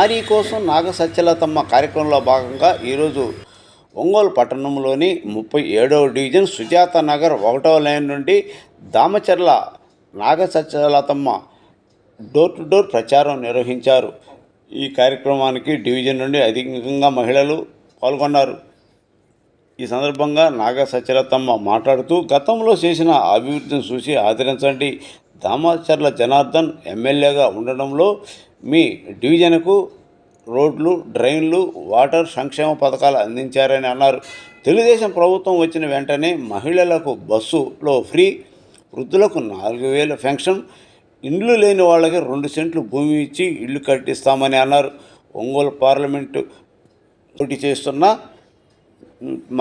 నారీ కోసం నాగ సత్యలతమ్మ కార్యక్రమంలో భాగంగా ఈరోజు ఒంగోలు పట్టణంలోని 37వ డివిజన్ సుజాత నగర్ 1వ లైన్ నుండి దామచర్ల నాగ సత్యలతమ్మ డోర్ టు డోర్ ప్రచారం నిర్వహించారు. ఈ కార్యక్రమానికి డివిజన్ నుండి అధికంగా మహిళలు పాల్గొన్నారు. ఈ సందర్భంగా నాగ సత్యలతమ్మ మాట్లాడుతూ, గతంలో చేసిన అభివృద్ధిని చూసి ఆదరించండి. దామచర్ల జనార్దన్ ఎమ్మెల్యేగా ఉండడంలో మీ డివిజన్కు రోడ్లు, డ్రైన్లు, వాటర్ సంక్షేమ పథకాలు అందించారని అన్నారు. తెలుగుదేశం ప్రభుత్వం వచ్చిన వెంటనే మహిళలకు బస్సులో ఫ్రీ, వృద్ధులకు 4,000 పెన్షన్, ఇండ్లు లేని వాళ్ళకి 2 సెంట్లు భూమి ఇచ్చి ఇల్లు కట్టిస్తామని అన్నారు. ఒంగోలు పార్లమెంటు పోటీ చేస్తున్న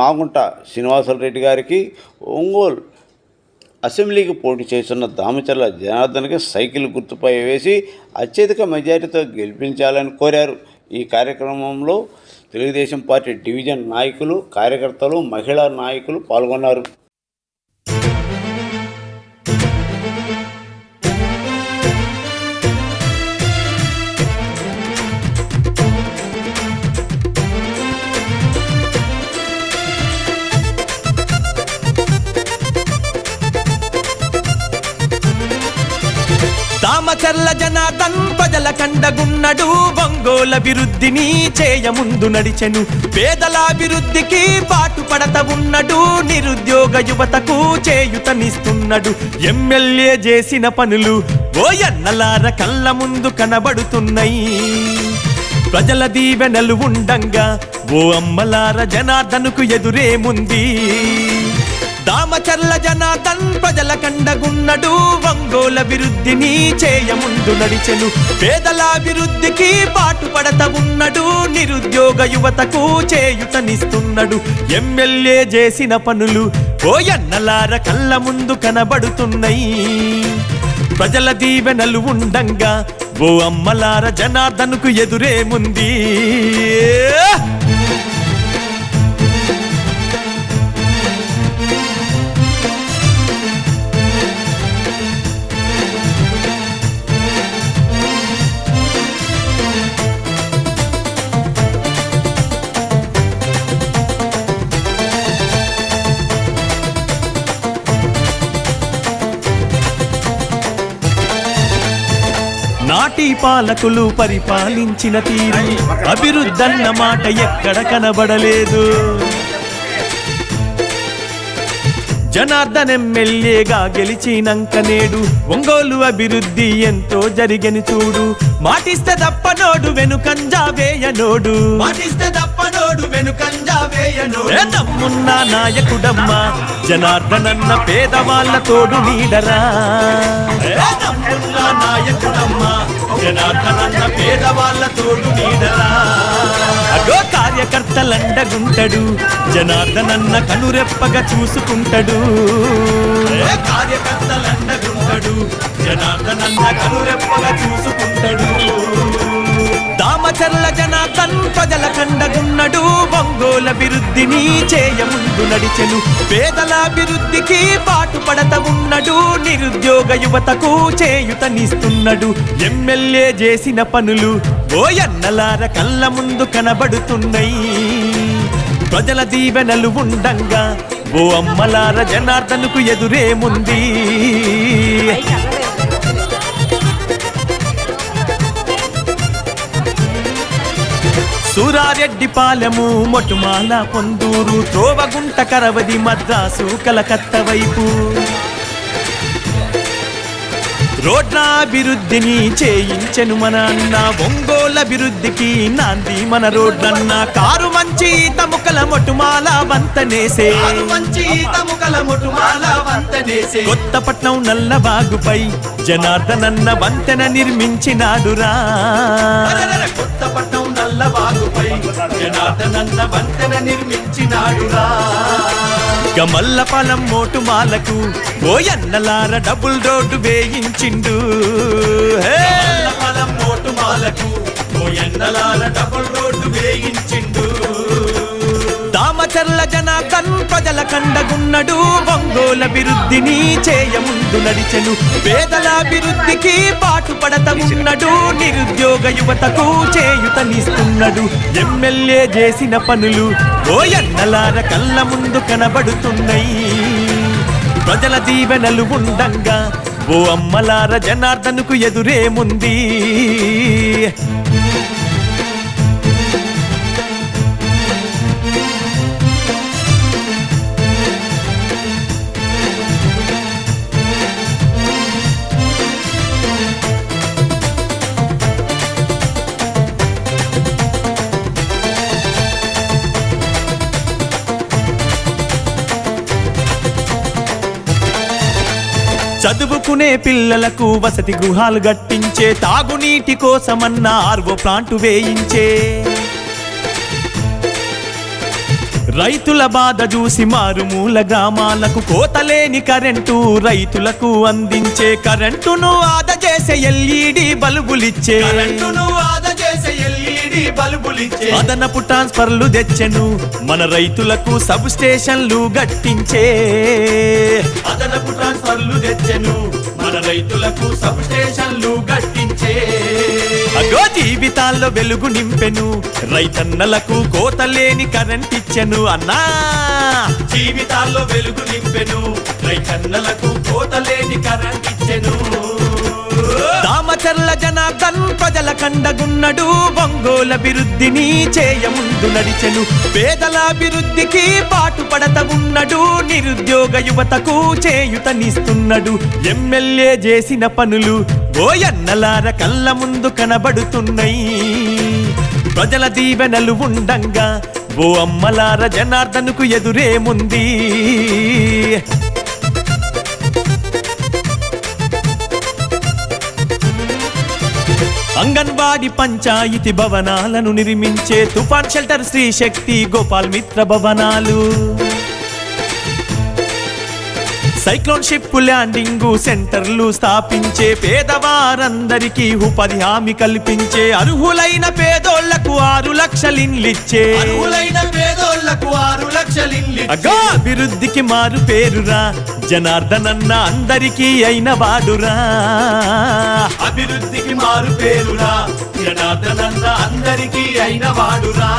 మాగుంట శ్రీనివాసరెడ్డి గారికి, ఒంగోలు అసెంబ్లీకి పోటీ చేస్తున్న దామచర్ల జనార్దన్కి సైకిల్ గుర్తుపై వేసి అత్యధిక మెజారిటీతో గెలిపించాలని కోరారు. ఈ కార్యక్రమంలో తెలుగుదేశం పార్టీ డివిజన్ నాయకులు, కార్యకర్తలు, మహిళా నాయకులు పాల్గొన్నారు. దామచర్ల జనార్దన్ ప్రజల కండగున్నడు, ఒంగోలు అభివృద్ధిని చేయముందు నడిచెను. పేదల అభివృద్ధికి పాటు పడత ఉన్నడు, నిరుద్యోగ యువతకు చేయుతనిస్తున్నాడు. ఎమ్మెల్యే చేసిన పనులు ఓ ఎన్నలార కళ్ళ ముందు కనబడుతున్నాయి. ప్రజల దీవెనలు ఉండంగా ఓ అమ్మలార జనార్దన్కు ఎదురేముంది. దామచర్ల జనార్దన్ ప్రజల కండగున్నడు, ఒంగోలు అభివృద్ధిని చేయముందు నడిచెను. పేదల అభివృద్ధికి పాటు పడత ఉన్నడు, నిరుద్యోగ యువతకు చేయుతనిస్తున్నాడు. ఎమ్మెల్యే చేసిన పనులు ఓ ఎన్నలార కళ్ళ ముందు కనబడుతున్నాయి. ప్రజల దీవెనలు ఉండంగా ఓ అమ్మలార జనార్దన్కు ఎదురేముంది. నాటి పాలకులు పరిపాలించిన తీరు, అభివృద్ధన్న మాట ఎక్కడ కనబడలేదు. జనార్దన్ ఎమ్మెల్యేగా గెలిచినంక నేడు ఒంగోలు అభివృద్ధి ఎంతో జరిగని చూడు. మాటిస్తే తప్పనోడు వెనుకంజా వేయనోడు, మాటిస్తే తప్పనోడు వెనుకంజా వేయనోడు. దమ్మున్న నాయకుడమ్మా జనార్దనన్న పేదవాళ్ళ తోడు నీడరా. దమ్మున్న నాయకుడమ్మా జనార్దనన్న పేదవాళ్ళ తోడు నీడరా. అగో కార్యకర్తలండగుంటడు, జనార్దనన్న కనురెప్పగా చూసుకుంటాడు. కార్యకర్తలండగుంటడు, జనార్దనన్న కనురెప్పగా చూసుకుంటాడు. దామచర్ల జనార్దన్ ప్రజల కండగున్నడు, ఒంగోలు అభివృద్ధిని చేయముందు నడిచెను. పేదల అభివృద్ధికి పాటు పడత ఉన్నడు, నిరుద్యోగ యువతకు చేయుతనిస్తున్నాడు. ఎమ్మెల్యే చేసిన పనులు ఓ ఎన్నలార కళ్ళ ముందు కనబడుతున్నాయి. ప్రజల దీవెనలు ఉండంగా ఓ అమ్మలార జనార్దన్కు ఎదురేముంది. సూరారెడ్డిపాలెము, మొటుమాల, పొందూరు, త్రోవగుంట, కరవది, మద్రాసు, కలకత్తా వైపు రోడ్ల అభివృద్ధిని చేయించెను మన అన్న. ఒంగోలు అభివృద్ధికి నాంది మన రోడ్లన్న. కారు మంచి తముకల మొటుమాల వంతనేసే, కొత్తపట్నం నల్లబాగుపై జనార్దనన్న వంతెన నిర్మించినాడురా. కొత్తపట్నం నల్లబాగుపై జనార్దనన్న వంతెన నిర్మించినాడురా. గమల్లపాలెం మోటుమాలకు ఓ ఎన్నలార డబుల్ రోడ్డు వేయించిండు. గమల్లపాలెం మోటుమాలకు ఓ ఎన్నలార డబుల్ రోడ్డు వేయించిండు. దామచర్ల జనా జనార్దన్ ప్రజల కండగున్నడు ఒంగోలు అభివృద్ధిని చేయముందు నడిచెను పేదల అభివృద్ధికి పాటుపడత ఉన్నడు నిరుద్యోగ యువతకు చేయుతనిస్తున్నాడు ఎమ్మెల్యే చేసిన పనులు ఓ ఎన్నలార కళ్ళ ముందు కనబడుతున్నాయి ప్రజల దీవెనలు ఉండంగా ఓ అమ్మలార జనార్దన్కు ఎదురేముంది చదువుకునే పిల్లలకు వసతి గృహాలు కట్టించే తాగునీటి కోసమన్న ఆర్వో ప్లాంటు వేయించే రైతుల బాధ చూసి మారుమూల గ్రామాలకు కోతలేని కరెంటు రైతులకు అందించే కరెంటును ఆదా చేసే ఎల్ఈడి బల్బులిచ్చే అదనపు ట్రాన్స్ఫర్లు తెచ్చెను మన రైతులకు సబ్ స్టేషన్లు గట్టించే అదనపు ట్రాన్స్ఫర్లు తెచ్చెను మన రైతులకు సబ్ స్టేషన్లు గట్టించే అగో జీవితాల్లో వెలుగు నింపెను రైతన్నలకు కోతలేని కరెంట్ ఇచ్చెను అన్నా జీవితాల్లో వెలుగు నింపెను రైతన్నలకు కోతలేని కరెంట్ ఇచ్చెను దామచర్ల జనార్దన్ ప్రజల కండగున్నడు ఒంగోలు అభివృద్ధిని చేయముందు నడిచెను పేదల అభివృద్ధికి పాటుపడత ఉన్నడు నిరుద్యోగ యువతకు చేయుతనిస్తున్నాడు ఎమ్మెల్యే చేసిన పనులు ఓ ఎన్నలార కళ్ళ ముందు కనబడుతున్నాయి ప్రజల దీవెనలు ఉండంగా ఓ అమ్మలార జనార్దన్కు ఎదురేముంది అంగన్వాడి పంచాయతీ భవనాలను నిర్మించే తుఫాన్ షెల్టర్ శ్రీ శక్తి గోపాల్ మిత్ర భవనాలు సైక్లోన్ షిప్ ల్యాండింగ్ సెంటర్లు స్థాపించే పేదవారందరికీ ఉపాధి హామీ కల్పించే అర్హులైన పేదోళ్లకు 6 లక్షలు ఇండ్లిచ్చే అగా అభివృద్ధికి మారు పేరురా జనార్దనన్న అందరికీ అయిన వాడురా అభివృద్ధికి మారు పేరురా జనార్దనన్న అందరికీ అయిన వాడురా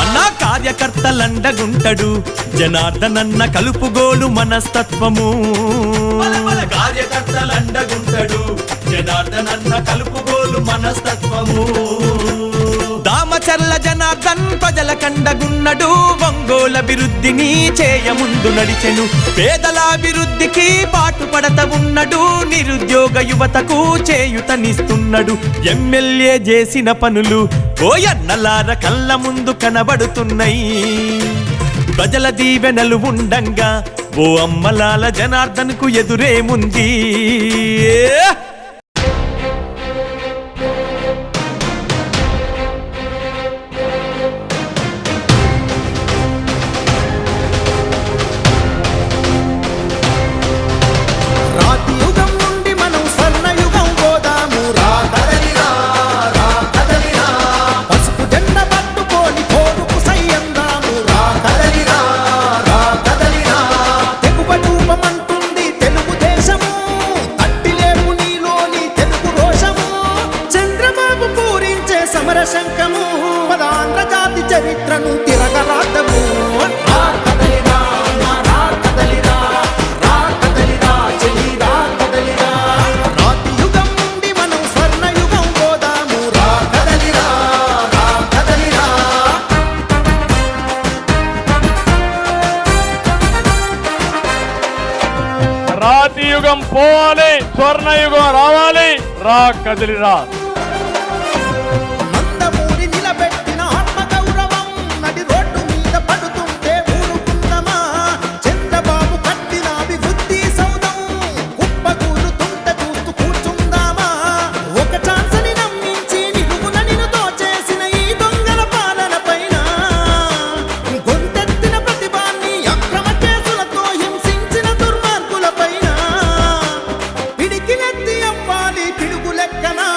అన్నా కార్యకర్తలండగుంటడు జనార్దనన్న కలుపుగోలు మనస్తత్వము కార్యకర్తలండగుంటడు జనార్దనన్న కలుపుగోలు మనస్తత్వము దామచర్ల జనార్దన్ ప్రజల కండగున్నడు ఒంగోలు అభివృద్ధిని చేయముందు నడిచెను పేదల అభివృద్ధికి పాటుపడత ఉన్నడు నిరుద్యోగ యువతకు చేయుతనిస్తున్నాడు ఎమ్మెల్యే చేసిన పనులు ఓ ఎన్నలార కళ్ళ ముందు కనబడుతున్నాయి ప్రజల దీవెనలు ఉండంగా ఓ అమ్మలాల జనార్దన్కు ఎదురేముంది శంఖము పదాంధ్ర జాతి చరిత్రను తిరగరాదము రాతి యుగం నుండి మనం స్వర్ణయుగం పోదాము రా కదలిరా రా కదలిరా రాతి యుగం పోవాలి స్వర్ణయుగం రావాలి రా కదలిరా పిడుగులెక్కనా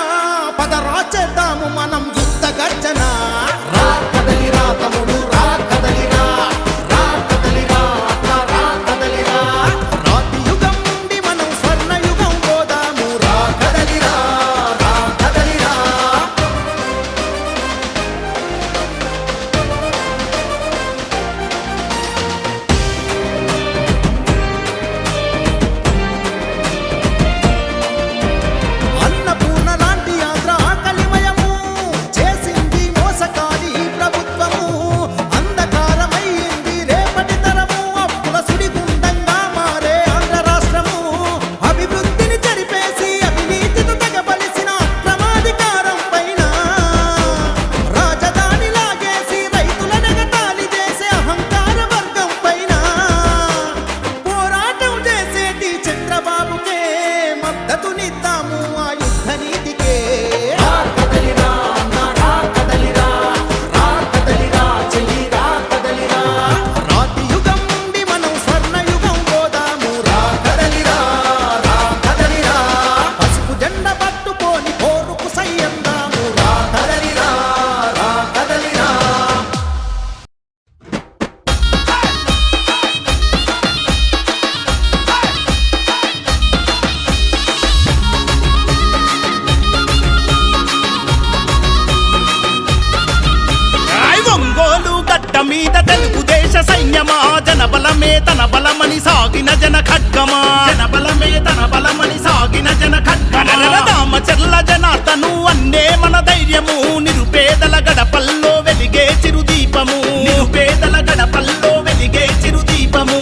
మీద తెలుగుదేశ సైన్యమా, జనబలమే తన బలమని సాగిన జన ఖడ్గమా, జనబలమే తన బలమని సాగిన జన ఖడ్గమా. దామచర్ల జనార్దను అన్నే మన ధైర్యము, నిరుపేదల గడపల్లో వెలిగే చిరుదీపము, నిరుపేదల గడపల్లో వెలిగే చిరుదీపము.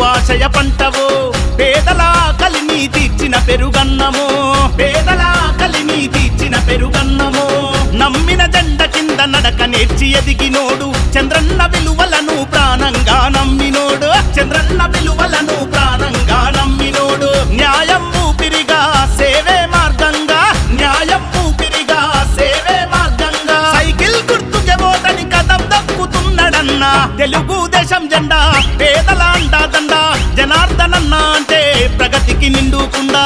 ఆశయ పంటవో, పేదల కలిని తీర్చిన పెరుగన్నమో, పేదల కలిని తీర్చిన పెరుగన్నమో. నమ్మిన జెండ కింద నడక నేర్చి ఎదిగినోడు, చంద్రన్న విలువలను ప్రాణంగా నమ్మినోడు, చంద్రన్న విలువలను ప్రాణంగా నమ్మినోడు. న్యాయం ఊపిరిగా సేవే మార్గంగా, న్యాయం ఊపిరిగా సేవే మార్గంగా. సైకిల్ గుర్తుకే ఓటని కదం దక్కుతున్నాడన్నా, తెలుగుదేశం జెండా పేదల అండాదండ, జనార్దనన్న అంటే ప్రగతికి నిండుకుండా.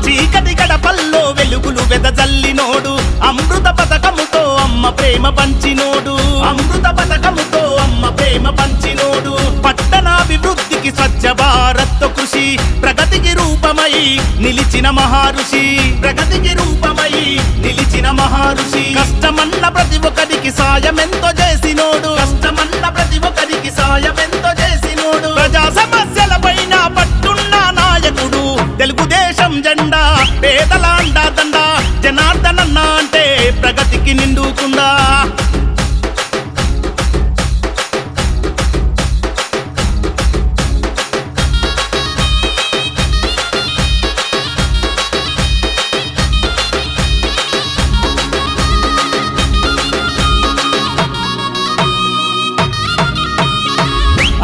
చీకటి గడపల్లో వెలుగులు వెదజల్లినోడు, అమృత పథకముతో అమ్మ ప్రేమ పంచినోడు, అమృత పథకముతో అమ్మ ప్రేమ పంచినోడు. పట్టణాభివృద్ధికి స్వచ్ఛ భారత్ కృషి, ప్రగతికి రూపమై నిలిచిన మహారుషి, ప్రగతికి రూపమై నిలిచిన మహారుషి. కష్టమన్న ప్రతి ఒక్కరికి సాయమెంతో చేసినోడు, కష్టమన్న ప్రతి ఒక్కరికి సాయమెంతో చేసినోడు. ప్రజా సమస్యల పైన పట్టున్న నాయకుడు, తెలుగుదేశం జెండా పేదల అండాదండ, జనార్దనన్న అంటే ప్రగతికి నిండుకుండా.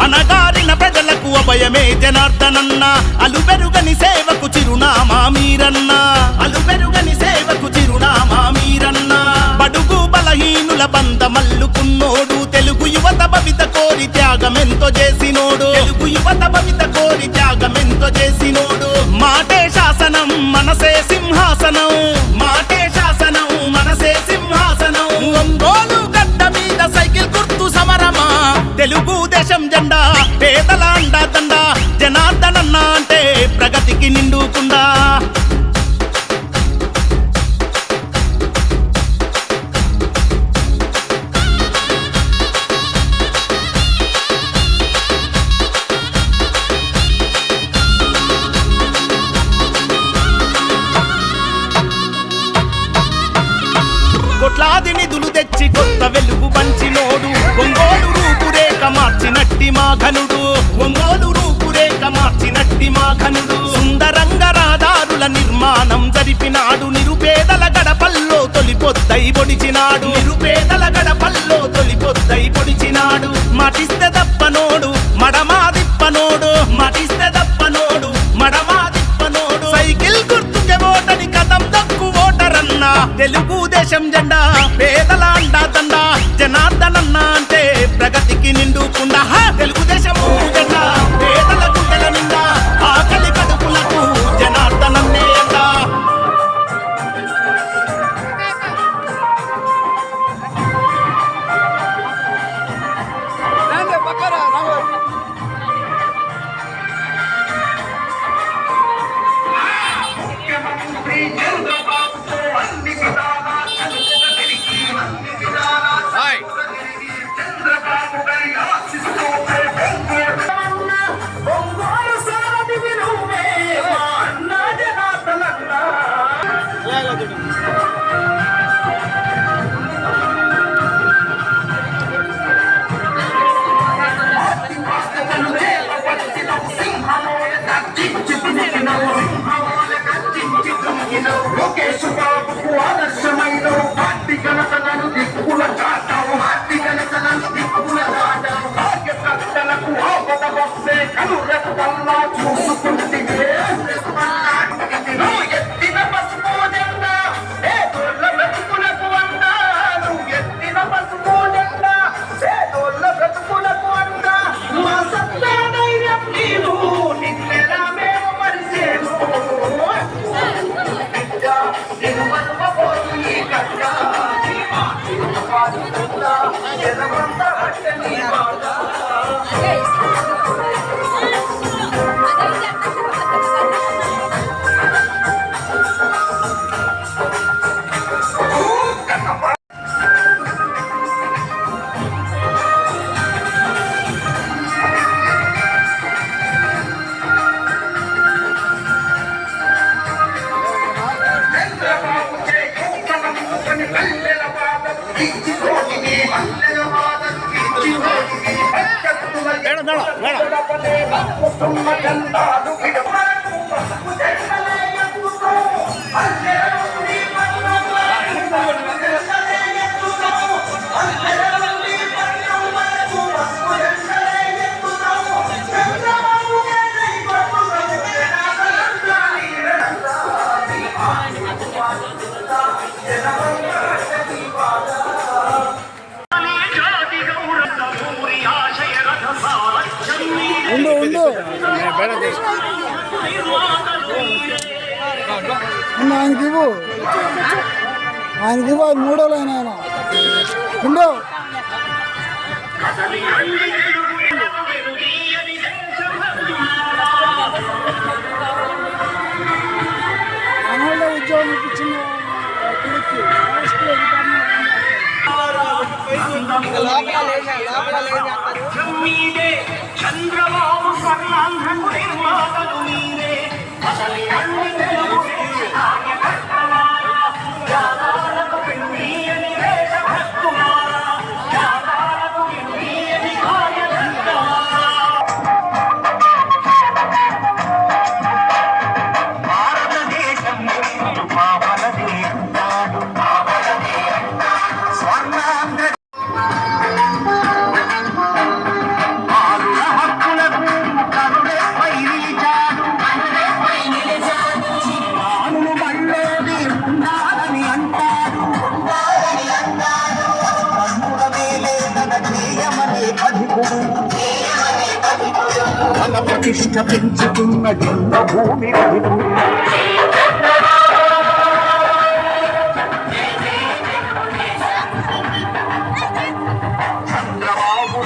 అనగారిన ప్రజలకు అభయమే జనార్దనన్న, అలుబెరుగని సేవకు చిరునామా మీరన్న, అలుబెరుగని సేవకు చిరునామా మీరన్న. బడుగు బలహీనుల బంధమల్లుకున్నోడు, తెలుగు యువత భవిత కోరి త్యాగమెంతో చేసినోడు, తెలుగు యువత భవిత కోరి త్యాగమెంతో చేసినోడు. మాటే శాసనం మనసే సింహాసనం, మాటే శాసనం మనసే సింహాసనం. ఒంగోలు గడ్డ మీద సైకిల్ గుర్తు సమరమా, తెలుగుదేశం జెండా పేదల అండాదండ, జనార్దనన్న అంటే ప్రగతికి నిండుకుండా. కోట్లాది నిధులు తెచ్చి కొత్త వెలుగు పంచినోడు, ఒంగోలు రూపురేఖ మార్చినట్టి మా ఘనుడు, ఒంగోలు రూపురేఖ మార్చినట్టి మా ఘనుడు. సుందరంగ రహదారుల నిర్మాణం జరిపినాడు, నిరుపేదల గడపల్లో తొలిపొద్దై పొడిచినాడు, నిరుపేదల గడపల్లో తొలిపొద్దై పొడిచినాడు. మాటిస్తే దప్పనోడు మడమా దిప్పనోడు, మాటిస్తే దప్పనోడు మడమా దిప్పనోడు. సైకిల్ గుర్తుకే ఓటని కదం దక్కు ఓటరన్న, తెలుగుదేశం జెండా పేదల అండాదండ, జనార్దనన్న అంటే ప్రగతికి నిండుకుండా. తెలుగుదేశం జెండా పేదల గుండెల నిండా, ఆకలి కడుపులకు జనార్దనన్నే అంట. ఎత్తిన పసుపు జెండా ఏ దొర్ల మెతుకులకు వందాలు ఆయనకి ఇవ్వు అది మూడోలు ఆయన ఉండు అమల్లో ఉద్యోగం ఇప్పించిన చంద్రబాబు స్వర్ణాంధ్రకు నిర్మాతలు మీరే అసలు అన్ని తెలుగు కార్యకర్తలారా జాతాలకు పెండియని దేశభక్తులారా జాతాలకు పెండియని కార్యకర్తలారా భారతదేశం పాపలదే అంటాడు స్వర్ణాంధ్ర ప్రతిష్ట పెంచుతున్న జన్మభూమి చంద్రబాబు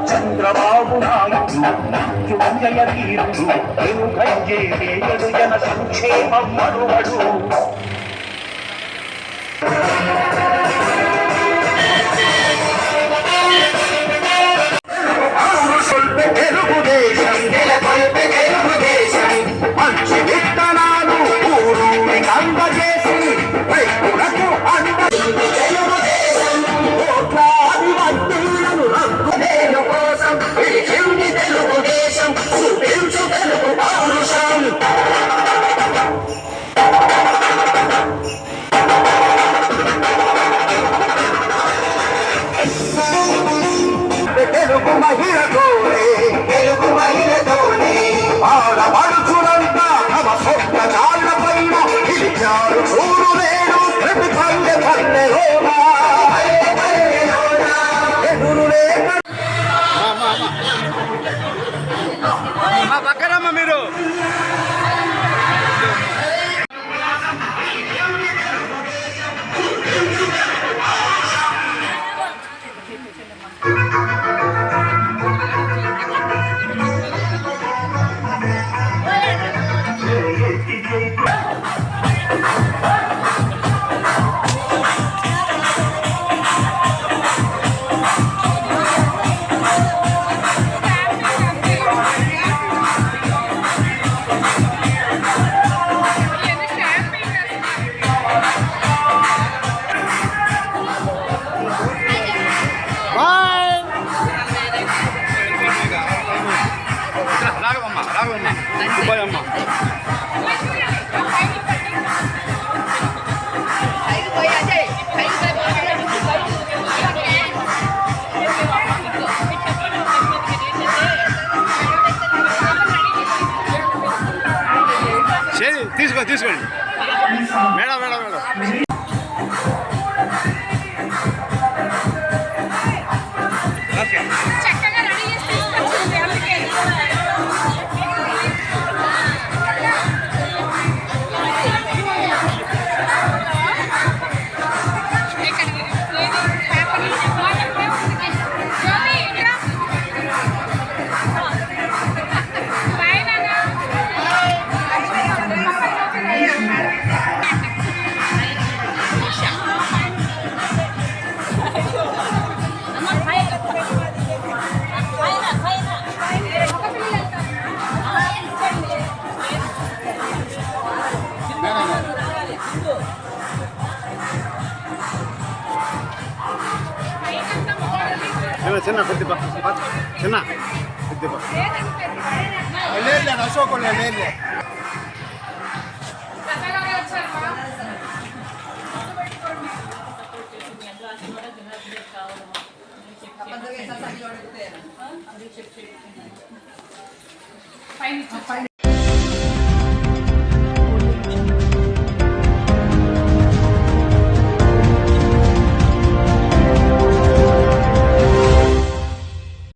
చంద్రబాబు నాయుడు జయ వీరుడు వెనుకంజే వేయడు జన సంక్షేమం మరువడు తెలుగుదేశం తెలుగుదేశం మంచి విత్తనాలు ఊరూరి అందజేసి రైతులకు కోసం తెలుగుదేశం చూపించు తెలుగు పౌరుషం తెలుగు మహిళతోనే ఆడపడుచులంతా తమ సొంత కాళ్ళ పైన పిలిచారు చూడు నేను ప్రతి పల్లె పల్లెలోనా ఎదురు లేక పక్కనమ్మ మీరు తీసుకోండి మేడం మేడం మేడం ఓకే చక్కగా రెడీ చేసి తీసుకొచ్చింది అందుకే చిన్న కొద్దిపా చిన్న కొద్దిపా లేదు అశోక్ లేదు పైన